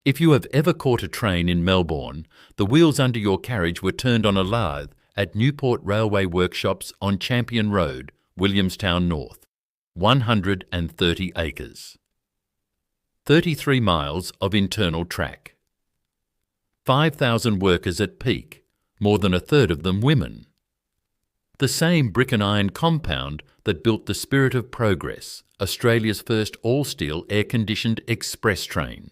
If you have ever caught a train in Melbourne, the wheels under your carriage were turned on a lathe at Newport Railway Workshops on Champion Road, Williamstown North, 130 acres. 33 miles of internal track. 5,000 workers at peak, more than a third of them women. The same brick and iron compound that built the Spirit of Progress, Australia's first all-steel air-conditioned express train.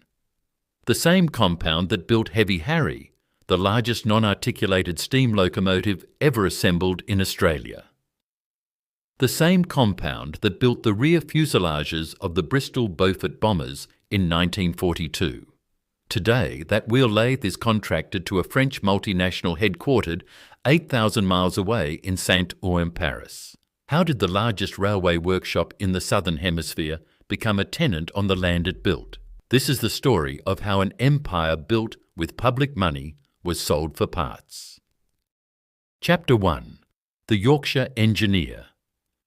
The same compound that built Heavy Harry, the largest non-articulated steam locomotive ever assembled in Australia. The same compound that built the rear fuselages of the Bristol Beaufort bombers in 1942. Today, that wheel lathe is contracted to a French multinational headquartered 8,000 miles away in Saint-Ouen, Paris. How did the largest railway workshop in the Southern Hemisphere become a tenant on the land it built? This is the story of how an empire built with public money was sold for parts. Chapter 1. The Yorkshire Engineer.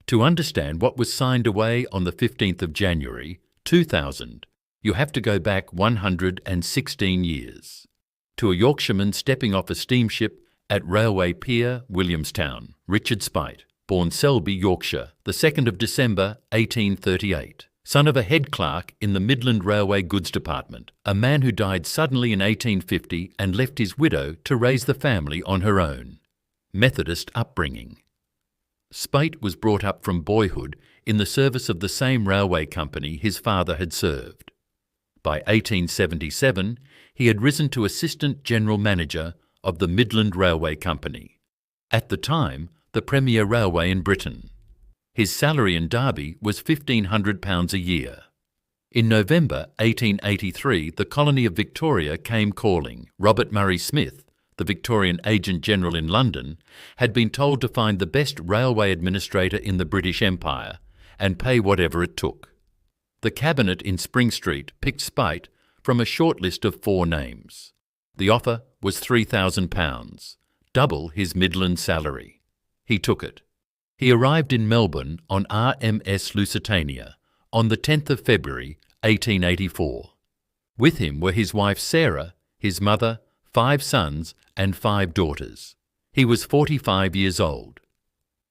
To understand what was signed away on the 15th of January, 2000, you have to go back 116 years. To a Yorkshireman stepping off a steamship at Railway Pier, Williamstown, Richard Spite, born Selby, Yorkshire, the 2nd of December, 1838. Son of a head clerk in the Midland Railway Goods Department, a man who died suddenly in 1850 and left his widow to raise the family on her own. Methodist upbringing. Spite was brought up from boyhood in the service of the same railway company his father had served. By 1877, he had risen to Assistant General Manager of the Midland Railway Company, at the time the premier railway in Britain. His salary in Derby was £1,500 a year. In November 1883, the colony of Victoria came calling. Robert Murray Smith, the Victorian Agent General in London, had been told to find the best railway administrator in the British Empire and pay whatever it took. The cabinet in Spring Street picked Spite from a short list of 4 names. The offer was £3,000, double his Midland salary. He took it. He arrived in Melbourne on RMS Lusitania on the 10th of February 1884. With him were his wife Sarah, his mother, 5 sons and 5 daughters. He was 45 years old.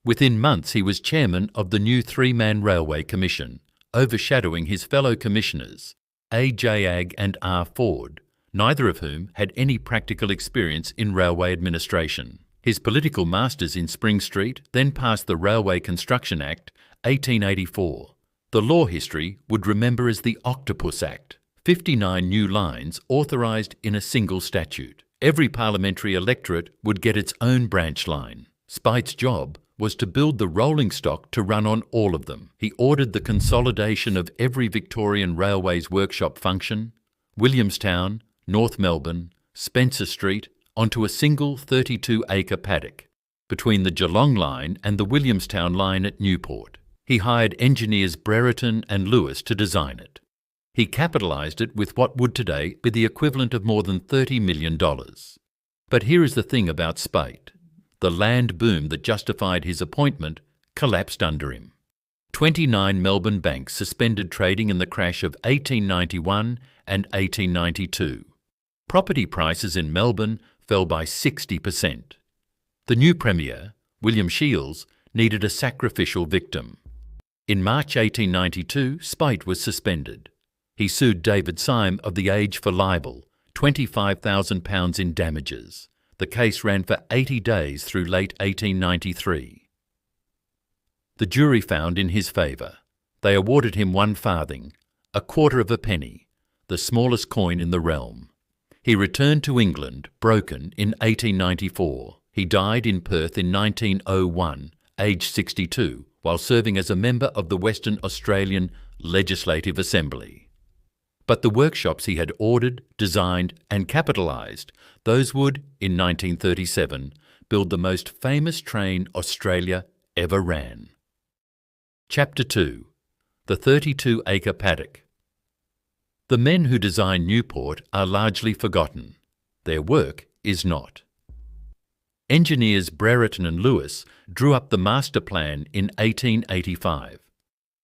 Within months he was chairman of the new 3-man Railway Commission, overshadowing his fellow commissioners, A. J. Agg and R. Ford, neither of whom had any practical experience in railway administration. His political masters in Spring Street then passed the Railway Construction Act, 1884. The law history would remember as the Octopus Act, 59 new lines authorised in a single statute. Every parliamentary electorate would get its own branch line. Spite's job was to build the rolling stock to run on all of them. He ordered the consolidation of every Victorian Railways workshop function, Williamstown, North Melbourne, Spencer Street, onto a single 32-acre paddock between the Geelong line and the Williamstown line at Newport. He hired engineers Brereton and Lewis to design it. He capitalised it with what would today be the equivalent of more than $30 million. But here is the thing about Spite. The land boom that justified his appointment collapsed under him. 29 Melbourne banks suspended trading in the crash of 1891 and 1892. Property prices in Melbourne fell by 60%. The new Premier, William Shields, needed a sacrificial victim. In March 1892, Spite was suspended. He sued David Syme of The Age for libel, £25,000 in damages. The case ran for 80 days through late 1893. The jury found in his favour. They awarded him 1 farthing, a quarter of a penny, the smallest coin in the realm. He returned to England, broken, in 1894. He died in Perth in 1901, aged 62, while serving as a member of the Western Australian Legislative Assembly. But the workshops he had ordered, designed and capitalised, those would, in 1937, build the most famous train Australia ever ran. Chapter 2. The 32-acre paddock. The men who designed Newport are largely forgotten. Their work is not. Engineers Brereton and Lewis drew up the master plan in 1885.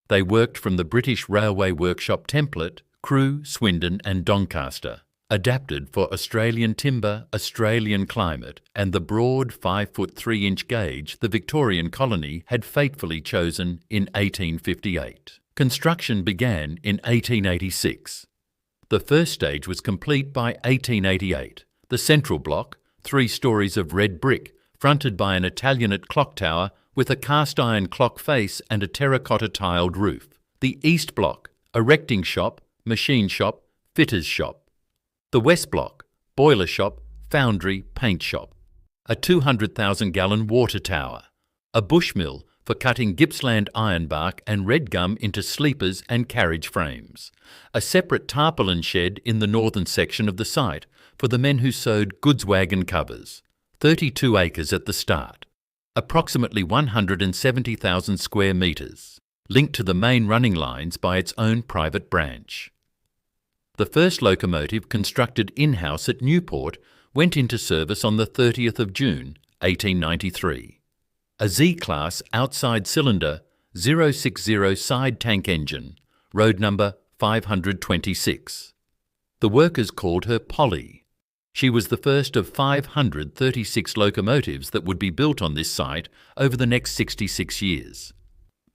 They worked from the British Railway Workshop template, Crewe, Swindon and Doncaster. Adapted for Australian timber, Australian climate, and the broad 5-foot 3-inch gauge the Victorian colony had fatefully chosen in 1858. Construction began in 1886. The first stage was complete by 1888. The central block, 3 stories of red brick, fronted by an Italianate clock tower with a cast-iron clock face and a terracotta tiled roof. The east block, erecting shop, machine shop, fitter's shop. The west block, boiler shop, foundry, paint shop. A 200,000-gallon water tower. A bush mill for cutting Gippsland ironbark and red gum into sleepers and carriage frames. A separate tarpaulin shed in the northern section of the site for the men who sewed goods wagon covers. 32 acres at the start. Approximately 170,000 square metres. Linked to the main running lines by its own private branch. The first locomotive, constructed in-house at Newport, went into service on the 30th of June, 1893. A Z-class outside cylinder 060 side tank engine, road number 526. The workers called her Polly. She was the first of 536 locomotives that would be built on this site over the next 66 years.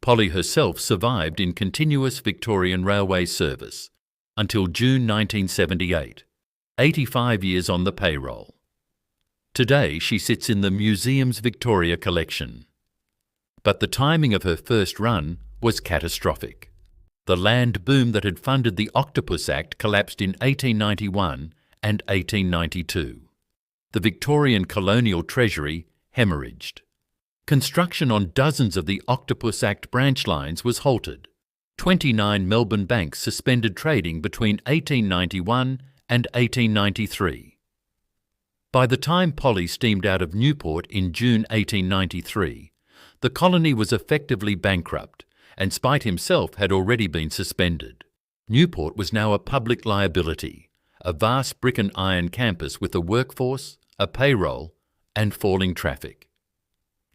Polly herself survived in continuous Victorian railway service until June 1978, 85 years on the payroll. Today she sits in the museum's Victoria collection. But the timing of her first run was catastrophic. The land boom that had funded the Octopus Act collapsed in 1891 and 1892. The Victorian colonial treasury hemorrhaged. Construction on dozens of the Octopus Act branch lines was halted. 29 Melbourne banks suspended trading between 1891 and 1893. By the time Polly steamed out of Newport in June 1893, the colony was effectively bankrupt, and Spite himself had already been suspended. Newport was now a public liability, a vast brick and iron campus with a workforce, a payroll, and falling traffic.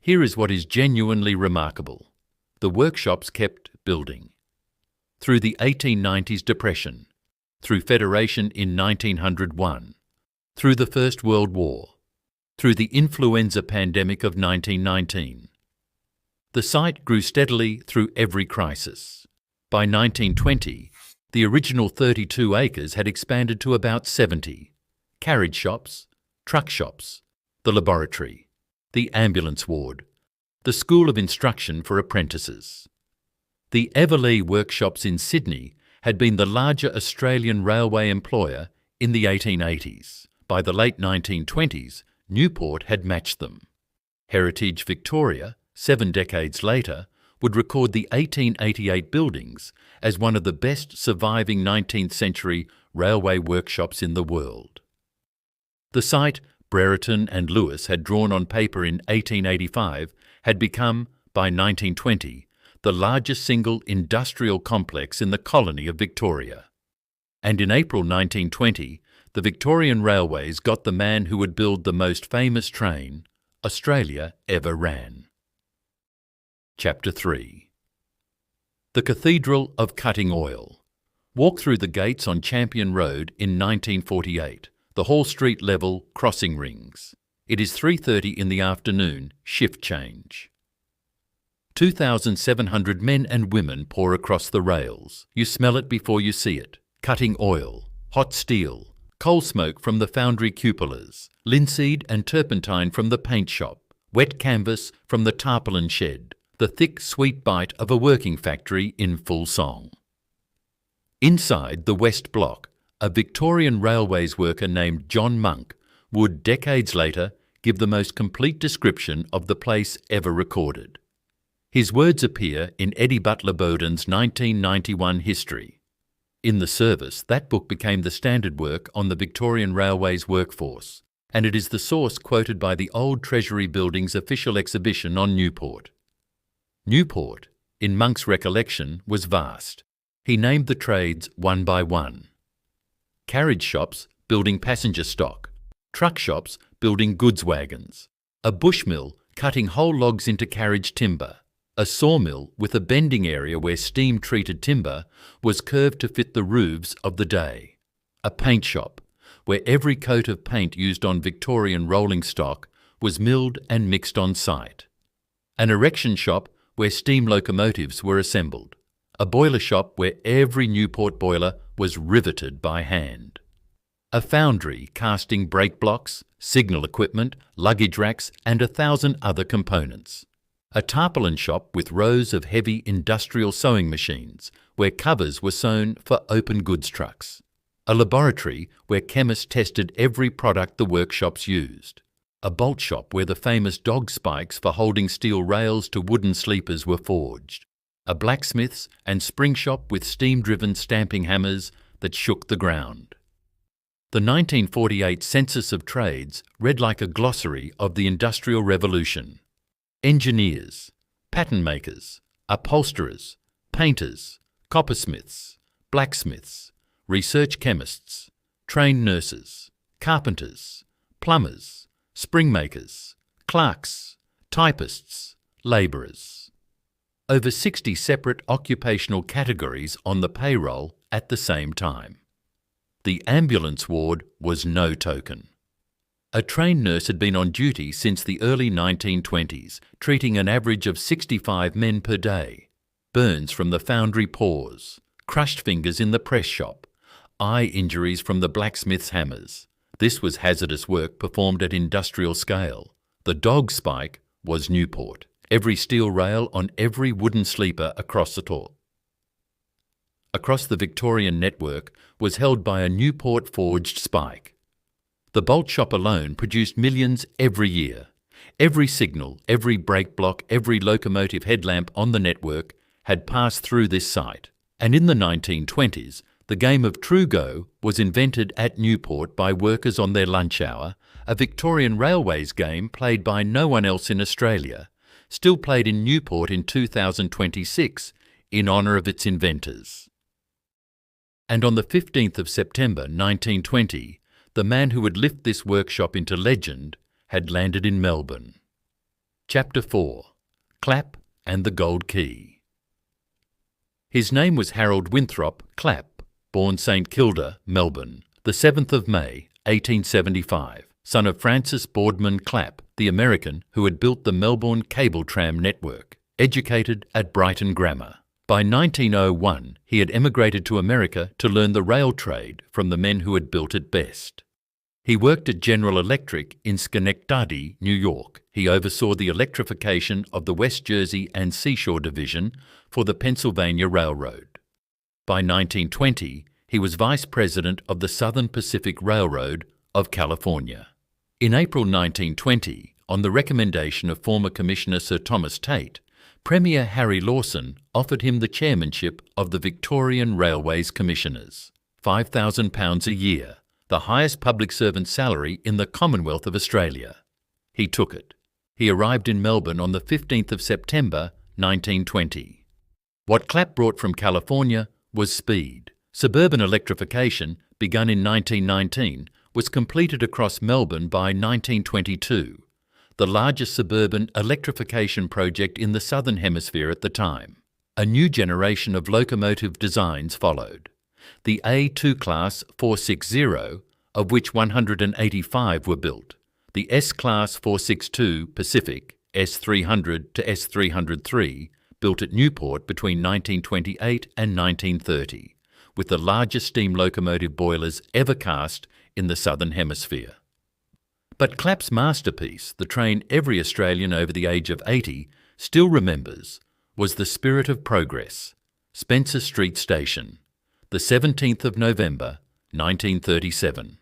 Here is what is genuinely remarkable. The workshops kept building. Through the 1890s depression, through Federation in 1901, through the First World War, through the influenza pandemic of 1919. The site grew steadily through every crisis. By 1920, the original 32 acres had expanded to about 70. Carriage shops, truck shops, the laboratory, the ambulance ward, the school of instruction for apprentices. The Everleigh workshops in Sydney had been the larger Australian railway employer in the 1880s. By the late 1920s, Newport had matched them. Heritage Victoria, 7 decades later, would record the 1888 buildings as one of the best surviving 19th century railway workshops in the world. The site Brereton and Lewis had drawn on paper in 1885 had become, by 1920, the largest single industrial complex in the colony of Victoria. And in April 1920, the Victorian Railways got the man who would build the most famous train Australia ever ran. Chapter 3. The Cathedral of Cutting Oil. Walk through the gates on Champion Road in 1948, the Hall Street level crossing rings. It is 3:30 in the afternoon, shift change. 2,700 men and women pour across the rails. You smell it before you see it. Cutting oil, hot steel, coal smoke from the foundry cupolas, linseed and turpentine from the paint shop, wet canvas from the tarpaulin shed, the thick, sweet bite of a working factory in full song. Inside the West Block, a Victorian Railways worker named John Monk would, decades later, give the most complete description of the place ever recorded. His words appear in Eddie Butler Bowden's 1991 History. In the service, that book became the standard work on the Victorian Railways workforce, and it is the source quoted by the old Treasury Building's official exhibition on Newport. Newport, in Monk's recollection, was vast. He named the trades one by one. Carriage shops building passenger stock, truck shops building goods wagons, a bush mill cutting whole logs into carriage timber, a sawmill with a bending area where steam-treated timber was curved to fit the roofs of the day, a paint shop where every coat of paint used on Victorian rolling stock was milled and mixed on site. An erection shop where steam locomotives were assembled. A boiler shop where every Newport boiler was riveted by hand. A foundry casting brake blocks, signal equipment, luggage racks and 1,000 other components. A tarpaulin shop with rows of heavy industrial sewing machines where covers were sewn for open goods trucks. A laboratory where chemists tested every product the workshops used. A bolt shop where the famous dog spikes for holding steel rails to wooden sleepers were forged. A blacksmith's and spring shop with steam-driven stamping hammers that shook the ground. The 1948 Census of Trades read like a glossary of the Industrial Revolution. Engineers, pattern makers, upholsterers, painters, coppersmiths, blacksmiths, research chemists, trained nurses, carpenters, plumbers, spring makers, clerks, typists, labourers. Over 60 separate occupational categories on the payroll at the same time. The ambulance ward was no token. A trained nurse had been on duty since the early 1920s, treating an average of 65 men per day. Burns from the foundry paws, crushed fingers in the press shop, eye injuries from the blacksmith's hammers. This was hazardous work performed at industrial scale. The dog spike was Newport. Every steel rail on every wooden sleeper across it all. Across the Victorian network was held by a Newport forged spike. The bolt shop alone produced millions every year. Every signal, every brake block, every locomotive headlamp on the network had passed through this site. And in the 1920s, the game of True Go was invented at Newport by workers on their lunch hour, a Victorian Railways game played by no one else in Australia, still played in Newport in 2026 in honour of its inventors. And on the 15th of September 1920, the man who would lift this workshop into legend had landed in Melbourne. Chapter 4. Clapp and the Gold Key. His name was Harold Winthrop Clapp, born St Kilda, Melbourne, the 7th of May, 1875, son of Francis Boardman Clapp, the American who had built the Melbourne cable tram network, educated at Brighton Grammar. By 1901, he had emigrated to America to learn the rail trade from the men who had built it best. He worked at General Electric in Schenectady, New York. He oversaw the electrification of the West Jersey and Seashore Division for the Pennsylvania Railroad. By 1920, he was Vice President of the Southern Pacific Railroad of California. In April 1920, on the recommendation of former Commissioner Sir Thomas Tate, Premier Harry Lawson offered him the chairmanship of the Victorian Railways Commissioners, £5,000 a year, the highest public servant salary in the Commonwealth of Australia. He took it. He arrived in Melbourne on the 15th of September 1920. What Clapp brought from California was speed. Suburban electrification, begun in 1919, was completed across Melbourne by 1922, the largest suburban electrification project in the Southern Hemisphere at the time. A new generation of locomotive designs followed. The A2 Class 460, of which 185 were built, the S-Class 462 Pacific, S300 to S303, built at Newport between 1928 and 1930, with the largest steam locomotive boilers ever cast in the Southern Hemisphere. But Clapp's masterpiece, the train every Australian over the age of 80 still remembers, was the Spirit of Progress, Spencer Street Station, the 17th of November, 1937.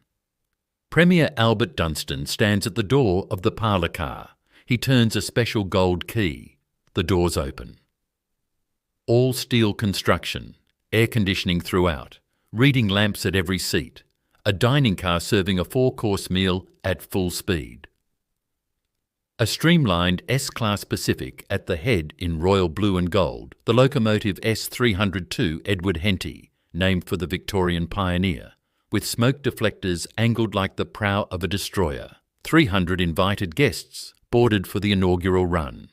Premier Albert Dunstan stands at the door of the parlour car. He turns a special gold key. The doors open. All steel construction, air conditioning throughout, reading lamps at every seat, a dining car serving a 4-course meal at full speed. A streamlined S-Class Pacific at the head in royal blue and gold, the locomotive S302 Edward Henty, named for the Victorian pioneer, with smoke deflectors angled like the prow of a destroyer. 300 invited guests boarded for the inaugural run.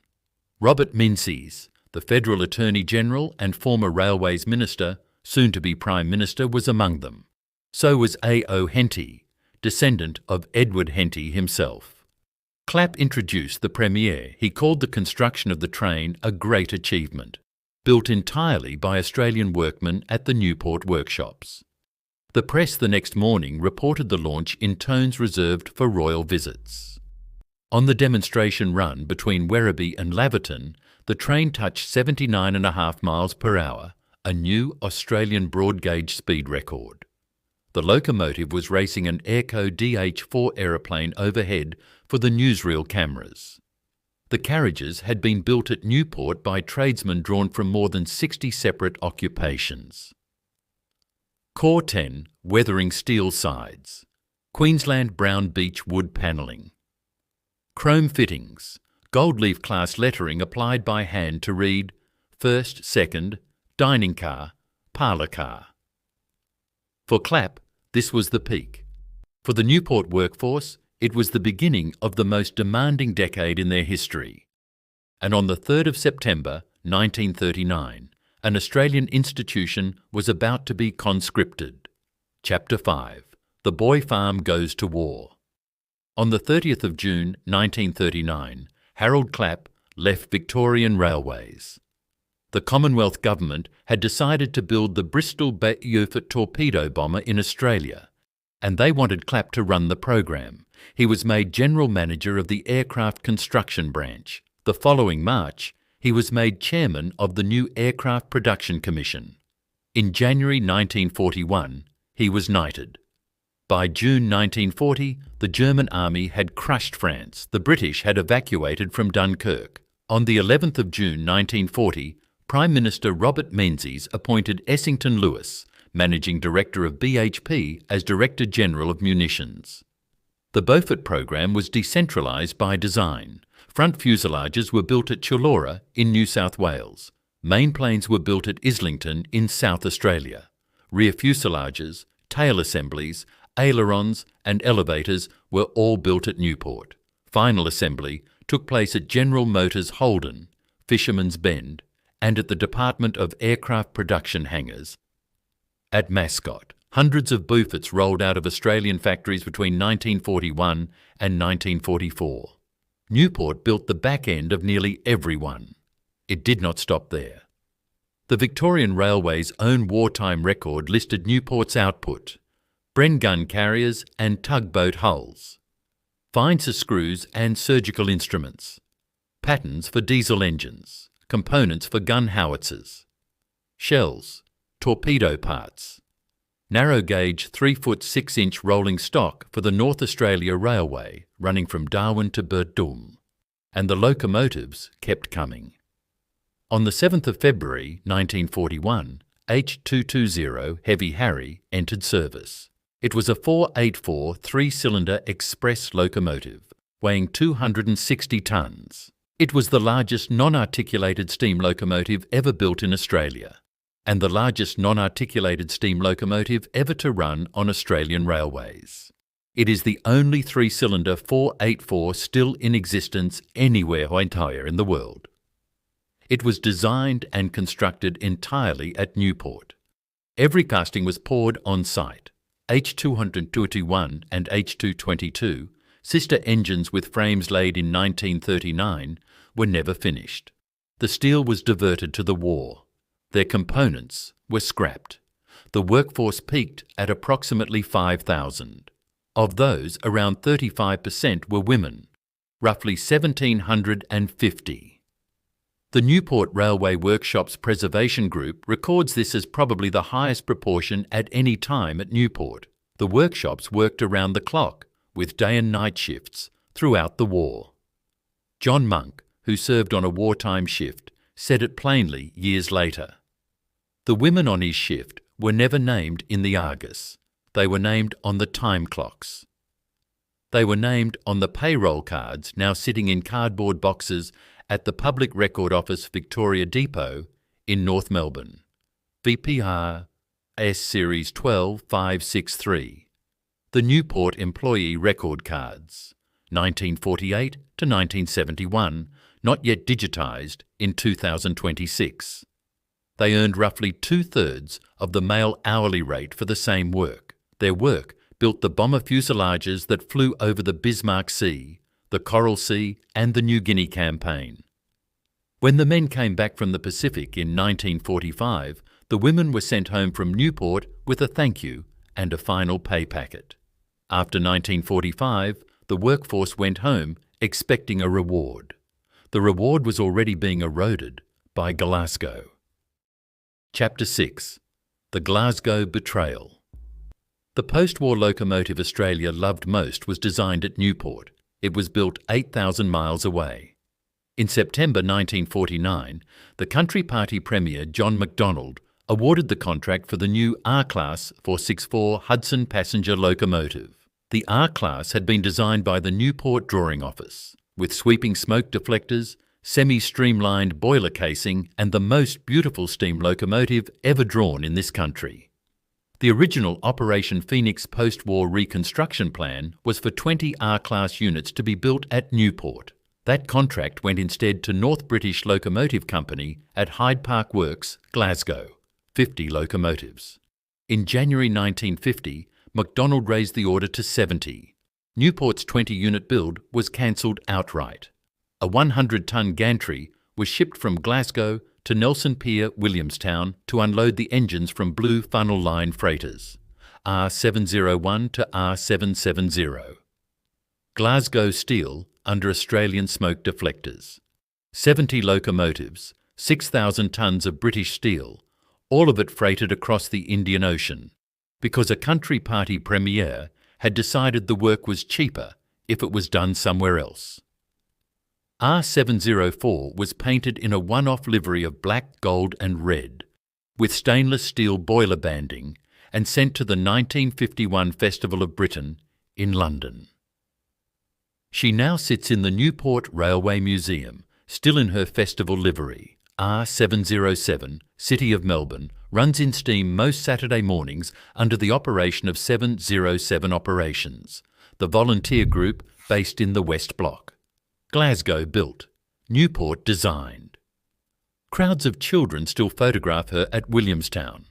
Robert Menzies, the Federal Attorney General and former Railways Minister, soon to be Prime Minister, was among them. So was A.O. Henty, descendant of Edward Henty himself. Clapp introduced the premiere. He called the construction of the train a great achievement, built entirely by Australian workmen at the Newport workshops. The press the next morning reported the launch in tones reserved for royal visits. On the demonstration run between Werribee and Laverton, the train touched 79.5 miles per hour, a new Australian broad gauge speed record. The locomotive was racing an Airco DH-4 aeroplane overhead for the newsreel cameras. The carriages had been built at Newport by tradesmen drawn from more than 60 separate occupations. Core 10, weathering steel sides. Queensland brown beech wood panelling. Chrome fittings. Gold leaf class lettering applied by hand to read first, second, dining car, parlour car. For Clapp, this was the peak. For the Newport workforce, it was the beginning of the most demanding decade in their history. And on the 3rd of September 1939, an Australian institution was about to be conscripted. Chapter 5. The Boy Farm Goes to War. On the 30th of June 1939, Harold Clapp left Victorian Railways. The Commonwealth Government had decided to build the Bristol Beaufort torpedo bomber in Australia, and they wanted Clapp to run the program. He was made General Manager of the Aircraft Construction Branch. The following March, he was made Chairman of the new Aircraft Production Commission. In January 1941, he was knighted. By June 1940, the German army had crushed France. The British had evacuated from Dunkirk. On the 11th of June 1940, Prime Minister Robert Menzies appointed Essington Lewis, Managing Director of BHP, as Director General of Munitions. The Beaufort program was decentralised by design. Front fuselages were built at Chullora in New South Wales. Main planes were built at Islington in South Australia. Rear fuselages, tail assemblies, ailerons and elevators were all built at Newport. Final assembly took place at General Motors Holden, Fisherman's Bend, and at the Department of Aircraft Production hangars. At Mascot, hundreds of Beauforts rolled out of Australian factories between 1941 and 1944. Newport built the back end of nearly every one. It did not stop there. The Victorian Railway's own wartime record listed Newport's output: Bren gun carriers and tugboat hulls, fines screws and surgical instruments, patterns for diesel engines, components for gun howitzers, shells, torpedo parts, narrow gauge 3-foot 6-inch rolling stock for the North Australia Railway running from Darwin to Berdum, and the locomotives kept coming. On the 7th of February 1941, H220 Heavy Harry entered service. It was a 484 three-cylinder express locomotive, weighing 260 tonnes. It was the largest non-articulated steam locomotive ever built in Australia, and the largest non-articulated steam locomotive ever to run on Australian railways. It is the only three-cylinder 484 still in existence anywhere in the world. It was designed and constructed entirely at Newport. Every casting was poured on site. H221 and H222, sister engines with frames laid in 1939, were never finished. The steel was diverted to the war. Their components were scrapped. The workforce peaked at approximately 5,000. Of those, around 35% were women, roughly 1,750. The Newport Railway Workshops Preservation Group records this as probably the highest proportion at any time at Newport. The workshops worked around the clock, with day and night shifts, throughout the war. John Monk, who served on a wartime shift, said it plainly years later. The women on his shift were never named in the Argus. They were named on the time clocks. They were named on the payroll cards now sitting in cardboard boxes at the Public Record Office Victoria Depot in North Melbourne. VPR S Series 12563. The Newport Employee Record Cards, 1948 to 1971, not yet digitised in 2026. They earned roughly 2/3 of the male hourly rate for the same work. Their work built the bomber fuselages that flew over the Bismarck Sea, the Coral Sea and the New Guinea campaign. When the men came back from the Pacific in 1945, the women were sent home from Newport with a thank you and a final pay packet. After 1945, the workforce went home expecting a reward. The reward was already being eroded by Glasgow. Chapter 6. The Glasgow Betrayal. The post-war locomotive Australia loved most was designed at Newport. It was built 8,000 miles away. In September 1949, the Country Party Premier John Macdonald awarded the contract for the new R-Class 464 Hudson passenger locomotive. The R-Class had been designed by the Newport Drawing Office, with sweeping smoke deflectors, semi-streamlined boiler casing and the most beautiful steam locomotive ever drawn in this country. The original Operation Phoenix post-war reconstruction plan was for 20 R-Class units to be built at Newport. That contract went instead to North British Locomotive Company at Hyde Park Works, Glasgow, 50 locomotives. In January 1950, Macdonald raised the order to 70. Newport's 20-unit build was cancelled outright. A 100-ton gantry was shipped from Glasgow to Nelson Pier, Williamstown, to unload the engines from Blue Funnel Line freighters, R701 to R770. Glasgow steel under Australian smoke deflectors. 70 locomotives, 6,000 tons of British steel, all of it freighted across the Indian Ocean, because a Country Party Premier had decided the work was cheaper if it was done somewhere else. R704 was painted in a one-off livery of black, gold and red, with stainless steel boiler banding, and sent to the 1951 Festival of Britain in London. She now sits in the Newport Railway Museum, still in her festival livery. R707, City of Melbourne, runs in steam most Saturday mornings under the operation of 707 Operations, the volunteer group based in the West Block. Glasgow built, Newport designed. Crowds of children still photograph her at Williamstown.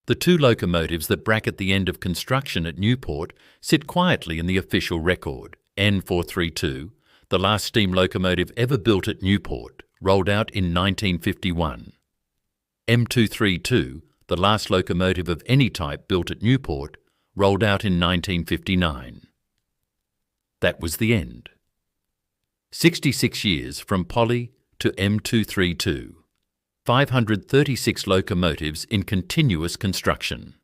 The two locomotives that bracket the end of construction at Newport sit quietly in the official record. N432, the last steam locomotive ever built at Newport, rolled out in 1951. M232, the last locomotive of any type built at Newport, rolled out in 1959. That was the end. 66 years from Polly to M232. 536 locomotives in continuous construction.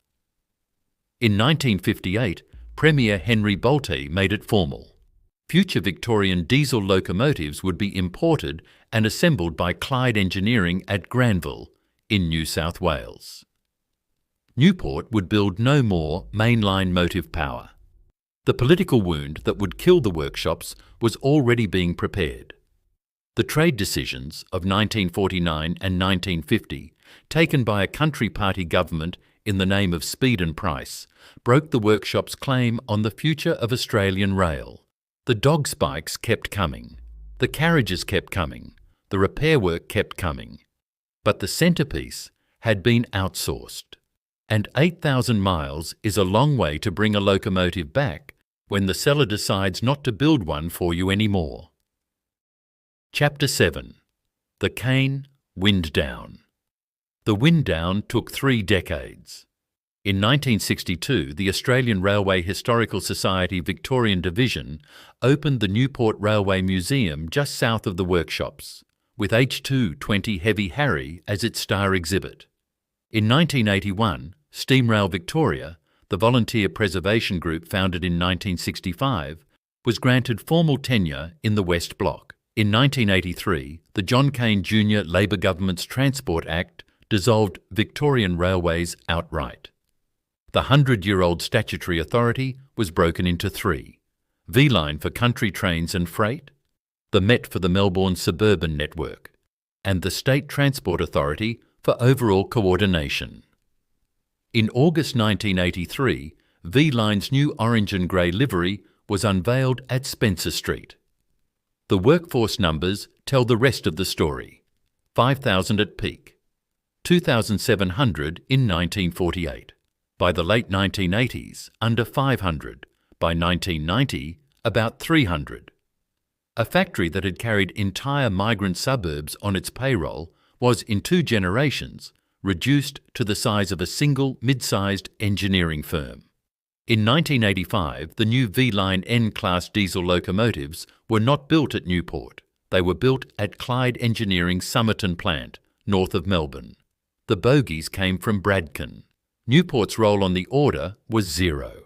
In 1958, Premier Henry Bolte made it formal. Future Victorian diesel locomotives would be imported and assembled by Clyde Engineering at Granville, in New South Wales. Newport would build no more mainline motive power. The political wound that would kill the workshops was already being prepared. The trade decisions of 1949 and 1950, taken by a Country Party government in the name of speed and price, broke the workshop's claim on the future of Australian rail. The dog spikes kept coming, the carriages kept coming, the repair work kept coming. But the centrepiece had been outsourced. And 8,000 miles is a long way to bring a locomotive back when the seller decides not to build one for you anymore. Chapter 7. The Cane Wind Down. The wind down took 3 decades. In 1962, the Australian Railway Historical Society Victorian Division opened the Newport Railway Museum just south of the workshops, with H220 Heavy Harry as its star exhibit. In 1981, Steam Rail Victoria, the volunteer preservation group founded in 1965, was granted formal tenure in the West Block. In 1983, the John Cain Jr. Labor Government's Transport Act dissolved Victorian Railways outright. The 100-year-old statutory authority was broken into 3: V-Line for country trains and freight, the Met for the Melbourne suburban network, and the State Transport Authority for overall coordination. In August 1983, V-Line's new orange and grey livery was unveiled at Spencer Street. The workforce numbers tell the rest of the story. 5,000 at peak, 2,700 in 1948. By the late 1980s, under 500. By 1990, about 300. A factory that had carried entire migrant suburbs on its payroll was, in 2 generations, reduced to the size of a single mid-sized engineering firm. In 1985, the new V-Line N-class diesel locomotives were not built at Newport. They were built at Clyde Engineering's Somerton plant, north of Melbourne. The bogies came from Bradken. Newport's role on the order was 0.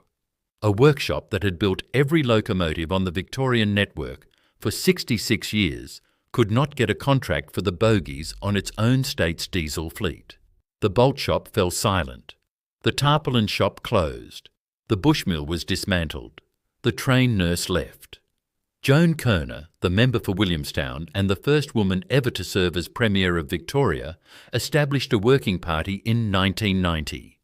A workshop that had built every locomotive on the Victorian network for 66 years could not get a contract for the bogies on its own state's diesel fleet. The bolt shop fell silent. The tarpaulin shop closed. The bushmill was dismantled. The train nurse left. Joan Kerner, the member for Williamstown and the first woman ever to serve as Premier of Victoria, established a working party in 1990.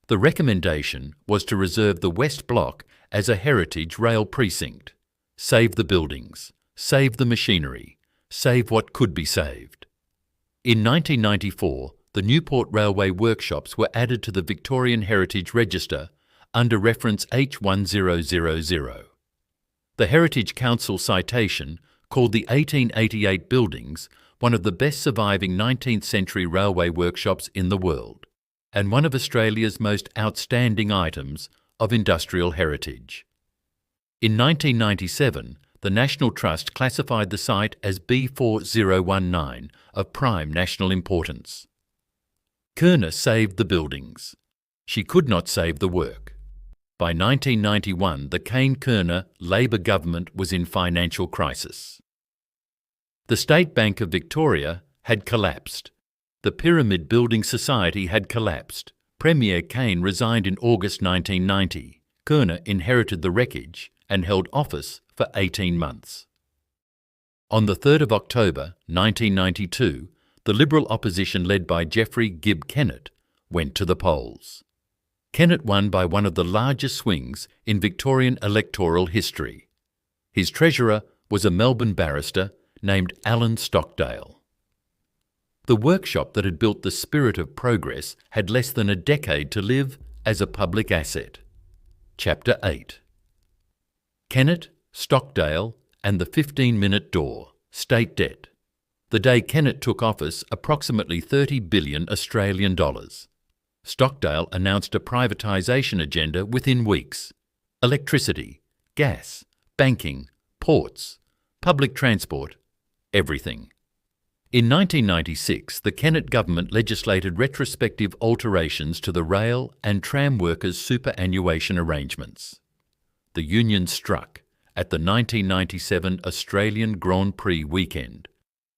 The recommendation was to reserve the West Block as a heritage rail precinct. Save the buildings, save the machinery, save what could be saved. In 1994, the Newport Railway workshops were added to the Victorian Heritage Register under reference H1000. The Heritage Council citation called the 1888 buildings one of the best surviving 19th century railway workshops in the world, and one of Australia's most outstanding items of industrial heritage. In 1997, the National Trust classified the site as B4019 of prime national importance. Kerner saved the buildings. She could not save the work. By 1991, the Kane-Kerner Labor government was in financial crisis. The State Bank of Victoria had collapsed. The Pyramid Building Society had collapsed. Premier Kane resigned in August 1990. Kerner inherited the wreckage and held office for 18 months. On the 3rd of October 1992, the Liberal opposition led by Geoffrey Gibb Kennett went to the polls. Kennett won by one of the largest swings in Victorian electoral history. His treasurer was a Melbourne barrister named Alan Stockdale. The workshop that had built the spirit of progress had less than a decade to live as a public asset. Chapter 8. Kennett, Stockdale and the 15-minute door, state debt. The day Kennett took office, approximately 30 billion Australian dollars. Stockdale announced a privatisation agenda within weeks. Electricity, gas, banking, ports, public transport, everything. In 1996, the Kennett government legislated retrospective alterations to the rail and tram workers' superannuation arrangements. The union struck at the 1997 Australian Grand Prix weekend,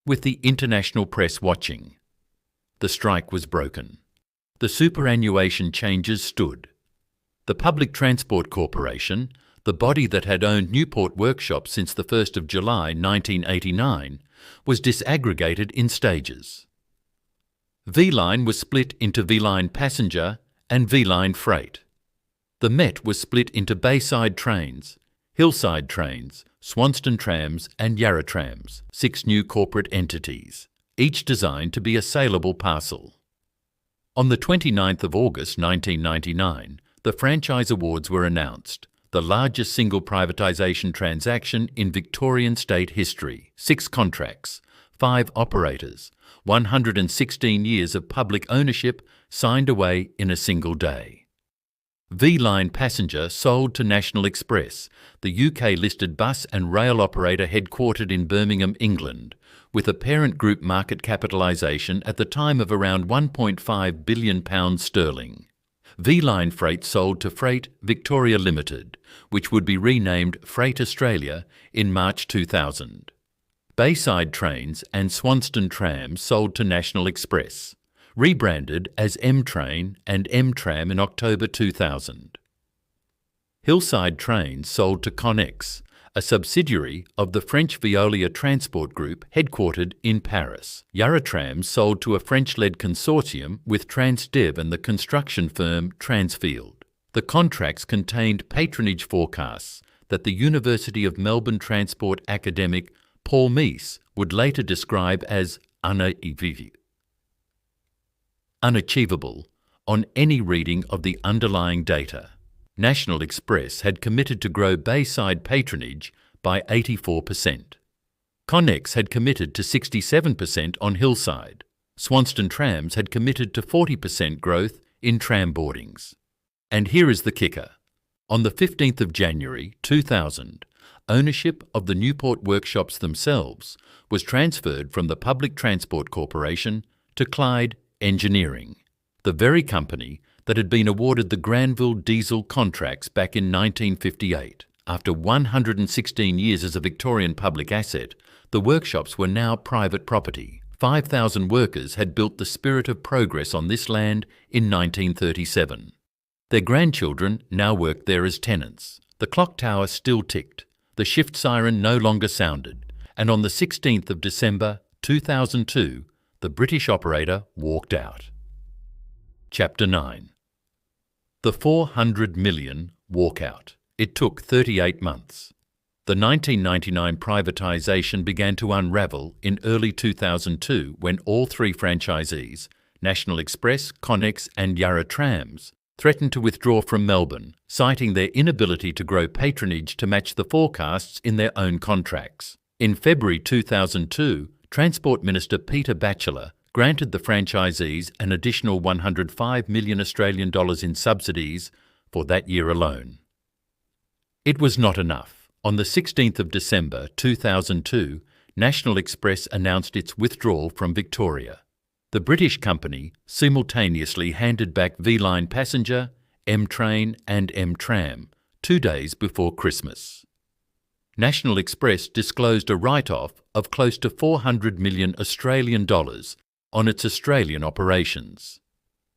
with the international press watching. The strike was broken. The superannuation changes stood. The Public Transport Corporation, the body that had owned Newport workshops since the 1st of July 1989, was disaggregated in stages. V-Line was split into V-Line Passenger and V-Line Freight. The Met was split into Bayside Trains, Hillside Trains, Swanston Trams and Yarra Trams, 6 new corporate entities, each designed to be a saleable parcel. On the 29th of August 1999, the franchise awards were announced, the largest single privatisation transaction in Victorian state history. 6 contracts, 5 operators, 116 years of public ownership signed away in a single day. V-Line Passenger sold to National Express, the UK-listed bus and rail operator headquartered in Birmingham, England, with a parent group market capitalisation at the time of around £1.5 billion sterling. V-Line Freight sold to Freight Victoria Limited, which would be renamed Freight Australia in March 2000. Bayside Trains and Swanston Trams sold to National Express, rebranded as M-Train and M-Tram in October 2000. Hillside Trains sold to Connex, a subsidiary of the French Veolia Transport Group headquartered in Paris. Yarra Trams sold to a French-led consortium with Transdev and the construction firm Transfield. The contracts contained patronage forecasts that the University of Melbourne transport academic Paul Meese would later describe as unachievable, on any reading of the underlying data. National Express had committed to grow Bayside patronage by 84%. Connex had committed to 67% on Hillside. Swanston Trams had committed to 40% growth in tram boardings. And here is the kicker. On the 15th of January 2000, ownership of the Newport workshops themselves was transferred from the Public Transport Corporation to Clyde Engineering, the very company that had been awarded the Granville diesel contracts back in 1958. After 116 years as a Victorian public asset, the workshops were now private property. 5,000 workers had built the spirit of progress on this land in 1937. Their grandchildren now worked there as tenants. The clock tower still ticked, the shift siren no longer sounded, and on the 16th of December 2002, the British operator walked out. Chapter 9. The 400 million walkout. It took 38 months. The 1999 privatisation began to unravel in early 2002 when all three franchisees, National Express, Connex and Yarra Trams, threatened to withdraw from Melbourne, citing their inability to grow patronage to match the forecasts in their own contracts. In February 2002, Transport Minister Peter Batchelor granted the franchisees an additional $105 million Australian dollars in subsidies for that year alone. It was not enough. On the 16th of December 2002, National Express announced its withdrawal from Victoria. The British company simultaneously handed back V-Line Passenger, M-Train and M-Tram 2 days before Christmas. National Express disclosed a write-off of close to 400 million Australian dollars on its Australian operations.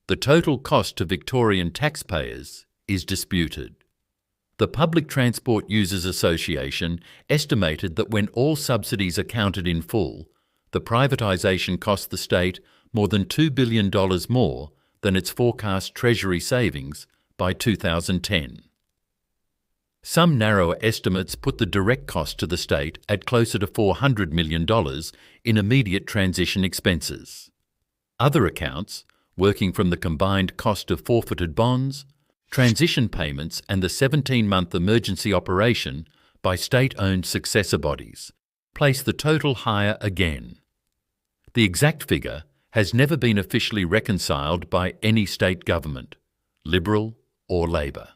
The total cost to Victorian taxpayers is disputed. The Public Transport Users Association estimated that when all subsidies are counted in full, the privatisation cost the state more than $2 billion more than its forecast Treasury savings by 2010. Some narrower estimates put the direct cost to the state at closer to $400 million in immediate transition expenses. Other accounts, working from the combined cost of forfeited bonds, transition payments and the 17-month emergency operation by state-owned successor bodies, place the total higher again. The exact figure has never been officially reconciled by any state government, Liberal or Labor.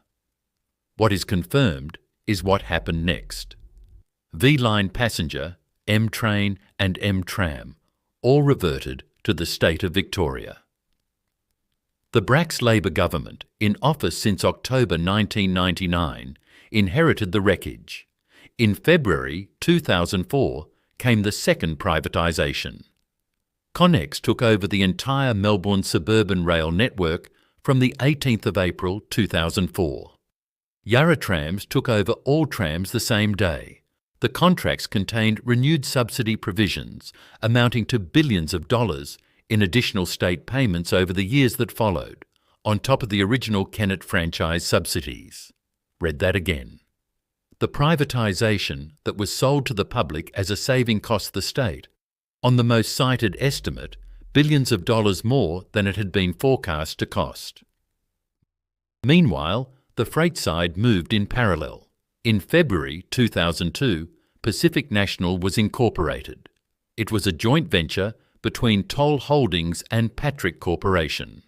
What is confirmed is what happened next. V-Line Passenger, M-Train and M-Tram all reverted to the state of Victoria. The Bracks Labor government, in office since October 1999, inherited the wreckage. In February 2004 came the second privatisation. Connex took over the entire Melbourne suburban rail network from the 18th of April 2004. Yarra Trams took over all trams the same day. The contracts contained renewed subsidy provisions amounting to billions of dollars in additional state payments over the years that followed, on top of the original Kennett franchise subsidies. Read that again. The privatisation that was sold to the public as a saving cost the state, on the most cited estimate, billions of dollars more than it had been forecast to cost. Meanwhile, the freight side moved in parallel. In February 2002, Pacific National was incorporated. It was a joint venture between Toll Holdings and Patrick Corporation.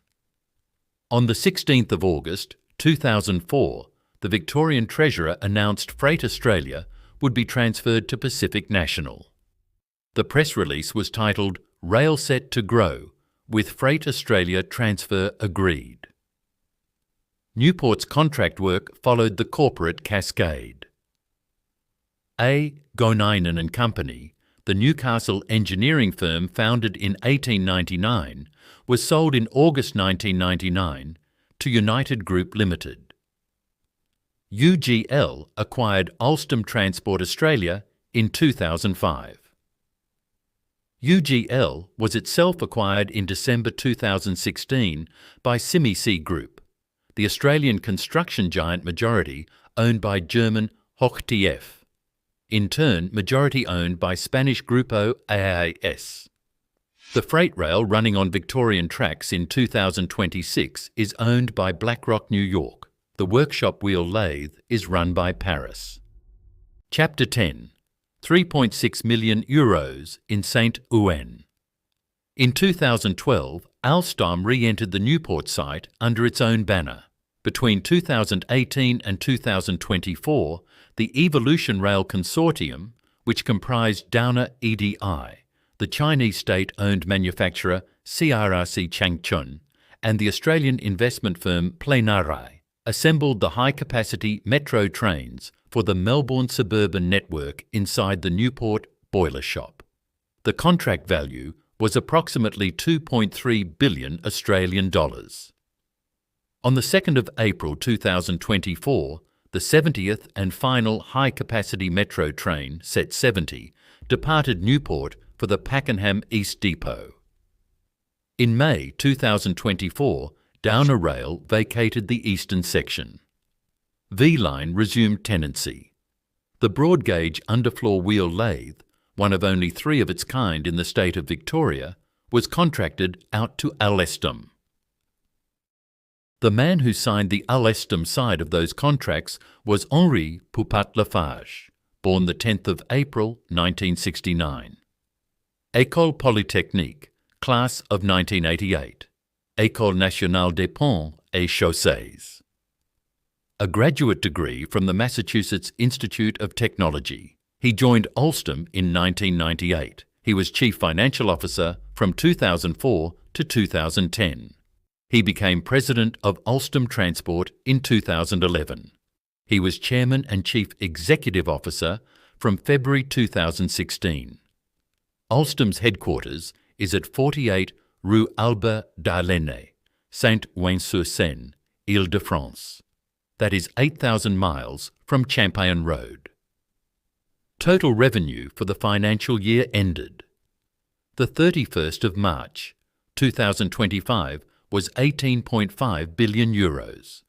On the 16th of August 2004, the Victorian Treasurer announced Freight Australia would be transferred to Pacific National. The press release was titled Rail Set to Grow, with Freight Australia transfer agreed. Newport's contract work followed the corporate cascade. A. Gonainen and Company, the Newcastle engineering firm founded in 1899, was sold in August 1999 to United Group Limited. UGL acquired Alstom Transport Australia in 2005. UGL was itself acquired in December 2016 by CIMIC Group, the Australian construction giant majority owned by German Hochtief, in turn majority owned by Spanish Grupo AAS. The freight rail running on Victorian tracks in 2026 is owned by BlackRock New York. The workshop wheel lathe is run by Paris. Chapter 10. 3.6 million euros in Saint-Ouen. In 2012, Alstom re-entered the Newport site under its own banner. Between 2018 and 2024, the Evolution Rail Consortium, which comprised Downer EDI, the Chinese state-owned manufacturer CRRC Changchun, and the Australian investment firm Plenarai, assembled the high-capacity metro trains for the Melbourne suburban network inside the Newport boiler shop. The contract value was approximately 2.3 billion Australian dollars. On the 2nd of April 2024, the 70th and final high-capacity metro train, Set 70, departed Newport for the Pakenham East Depot. In May 2024, Downer Rail vacated the eastern section. V-Line resumed tenancy. The broad-gauge underfloor wheel lathe, one of only 3 of its kind in the state of Victoria, was contracted out to Alstom. The man who signed the Alstom side of those contracts was Henri Poupat-Lafarge, born the 10th of April 1969. École Polytechnique, class of 1988. École Nationale des Ponts et Chaussées. A graduate degree from the Massachusetts Institute of Technology. He joined Alstom in 1998. He was Chief Financial Officer from 2004 to 2010. He became President of Alstom Transport in 2011. He was Chairman and Chief Executive Officer from February 2016. Alstom's headquarters is at 48 Rue Albert Darlenay, Saint-Ouen-sur-Seine, Île-de-France. That is 8,000 miles from Champion Road. Total revenue for the financial year ended. The 31st of March, 2025 was 18.5 billion euros.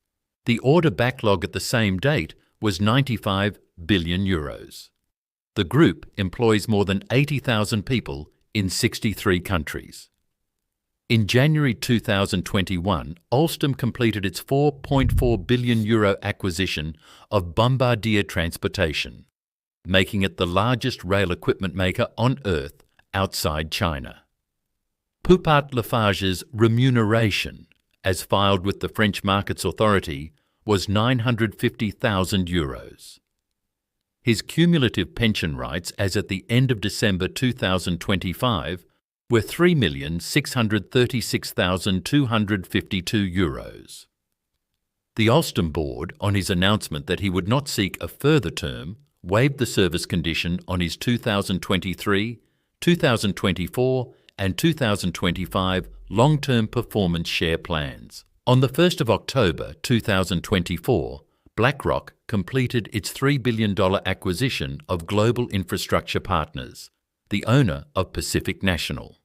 The order backlog at the same date was 95 billion euros. The group employs more than 80,000 people in 63 countries. In January 2021, Alstom completed its €4.4 billion acquisition of Bombardier Transportation, making it the largest rail equipment maker on earth outside China. Poupat-Lafarge's remuneration, as filed with the French Markets Authority, was €950,000. His cumulative pension rights as at the end of December 2025 were €3,636,252. The Alstom board, on his announcement that he would not seek a further term, waived the service condition on his 2023, 2024 and 2025 long-term performance share plans. On the 1st of October 2024, BlackRock completed its $3 billion acquisition of Global Infrastructure Partners, the owner of Pacific National.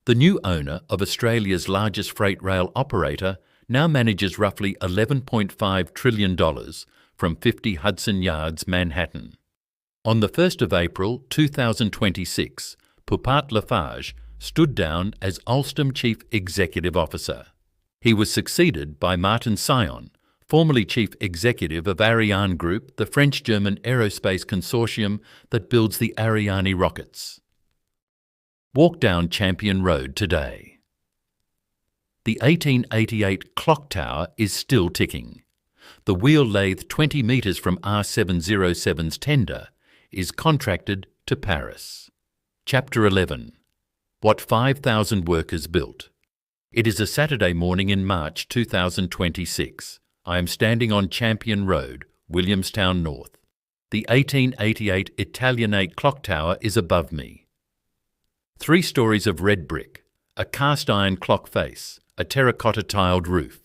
The new owner of Australia's largest freight rail operator now manages roughly $11.5 trillion from 50 Hudson Yards, Manhattan. On the 1st of April 2026, Poupat-Lafarge stood down as Alstom Chief Executive Officer. He was succeeded by Martin Sion, formerly Chief Executive of Ariane Group, the French-German aerospace consortium that builds the Ariane rockets. Walk down Champion Road today. The 1888 clock tower is still ticking. The wheel lathe 20 metres from R707's tender is contracted to Paris. Chapter 11. What 5,000 workers built. It is a Saturday morning in March 2026. I am standing on Champion Road, Williamstown North. The 1888 Italianate clock tower is above me. 3 stories of red brick, a cast-iron clock face, a terracotta tiled roof.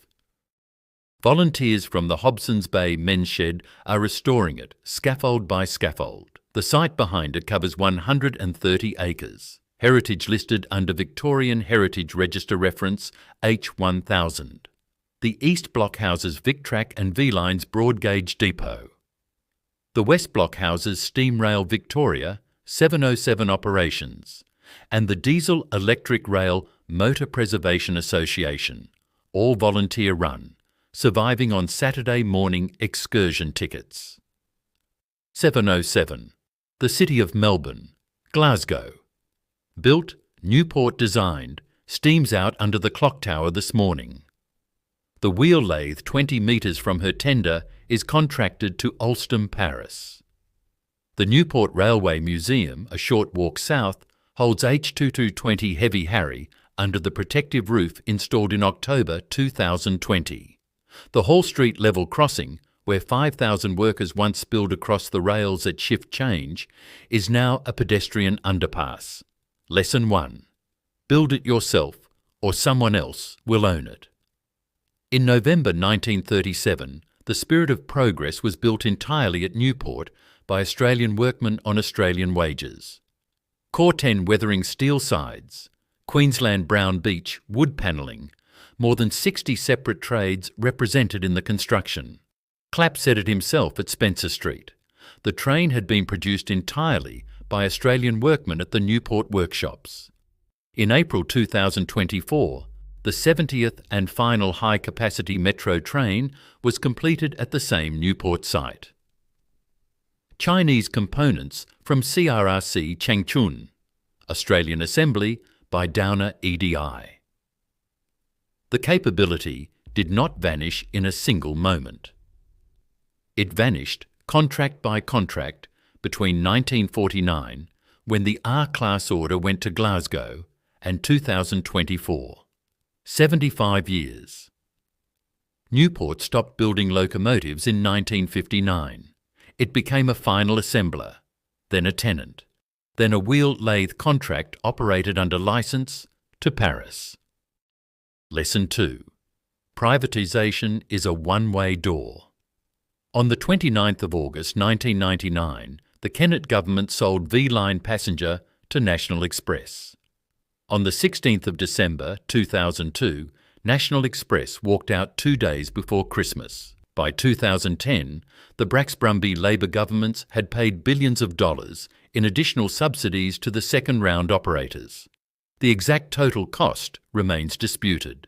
Volunteers from the Hobson's Bay men's shed are restoring it, scaffold by scaffold. The site behind it covers 130 acres. Heritage listed under Victorian Heritage Register reference H1000. The East Block houses VicTrack and V-Line's broad gauge depot. The West Block houses Steam Rail Victoria, 707 operations, and the Diesel Electric Rail Motor Preservation Association, all volunteer run, surviving on Saturday morning excursion tickets. 707. The City of Melbourne, Glasgow. Built, Newport designed, steams out under the clock tower this morning. The wheel lathe 20 metres from her tender is contracted to Alstom, Paris. The Newport Railway Museum, a short walk south, holds H2220 Heavy Harry under the protective roof installed in October 2020. The Hall Street level crossing, where 5,000 workers once spilled across the rails at shift change, is now a pedestrian underpass. Lesson 1. Build it yourself, or someone else will own it. In November 1937, the Spirit of Progress was built entirely at Newport by Australian workmen on Australian wages. Core 10 weathering steel sides, Queensland brown beach wood panelling, more than 60 separate trades represented in the construction. Clapp said it himself at Spencer Street. The train had been produced entirely by Australian workmen at the Newport workshops. In April 2024, the 70th and final high-capacity metro train was completed at the same Newport site. Chinese components from CRRC Changchun. Australian assembly by Downer EDI. The capability did not vanish in a single moment. It vanished contract by contract between 1949, when the R-class order went to Glasgow, and 2024. 75 years. Newport stopped building locomotives in 1959. It became a final assembler, then a tenant, then a wheel lathe contract operated under licence to Paris. Lesson 2. Privatisation is a one-way door. On the 29th of August 1999, the Kennett government sold V-Line Passenger to National Express. On the 16th of December 2002, National Express walked out 2 days before Christmas. By 2010, the Braxbrumby Labor governments had paid billions of dollars in additional subsidies to the second-round operators. The exact total cost remains disputed.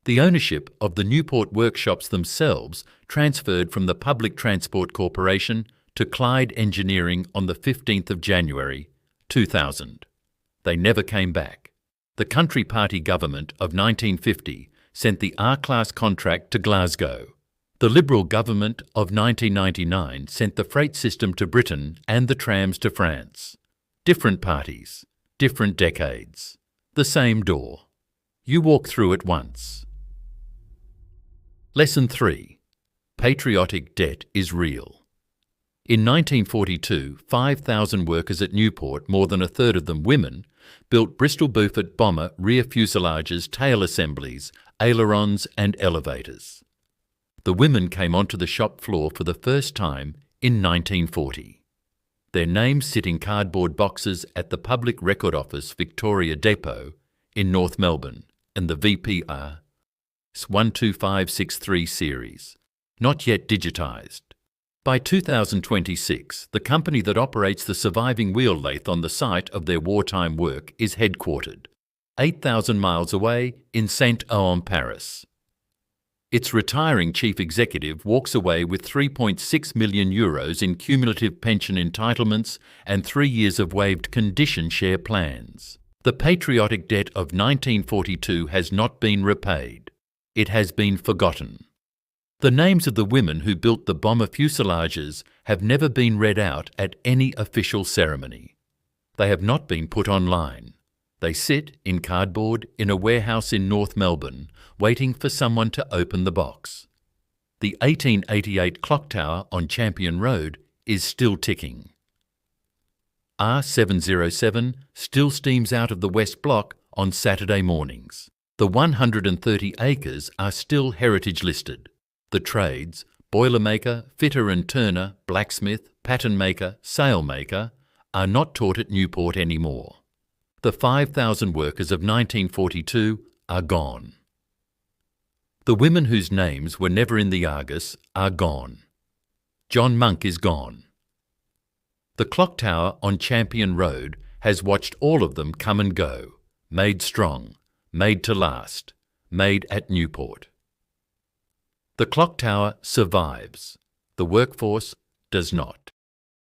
The ownership of the Newport workshops themselves transferred from the Public Transport Corporation to Clyde Engineering on the 15th of January 2000. They never came back. The Country Party government of 1950 sent the R-class contract to Glasgow. The Liberal government of 1999 sent the freight system to Britain and the trams to France. Different parties, different decades. The same door. You walk through it once. Lesson 3. Patriotic debt is real. In 1942, 5,000 workers at Newport, more than a third of them women, built Bristol Beaufort bomber rear fuselages, tail assemblies, ailerons and elevators. The women came onto the shop floor for the first time in 1940. Their names sit in cardboard boxes at the Public Record Office Victoria Depot in North Melbourne and the VPR 12563 series, not yet digitised. By 2026, the company that operates the surviving wheel lathe on the site of their wartime work is headquartered, 8,000 miles away in Saint-Ouen, Paris. Its retiring chief executive walks away with €3.6 million in cumulative pension entitlements and 3 years of waived condition share plans. The patriotic debt of 1942 has not been repaid. It has been forgotten. The names of the women who built the bomber fuselages have never been read out at any official ceremony. They have not been put online. They sit in cardboard in a warehouse in North Melbourne, waiting for someone to open the box. The 1888 clock tower on Champion Road is still ticking. R707 still steams out of the West Block on Saturday mornings. The 130 acres are still heritage listed. The trades, boilermaker, fitter and turner, blacksmith, pattern maker, sail maker, are not taught at Newport anymore. The 5,000 workers of 1942 are gone. The women whose names were never in the Argus are gone. John Monk is gone. The clock tower on Champion Road has watched all of them come and go, made strong, made to last, made at Newport. The clock tower survives. The workforce does not.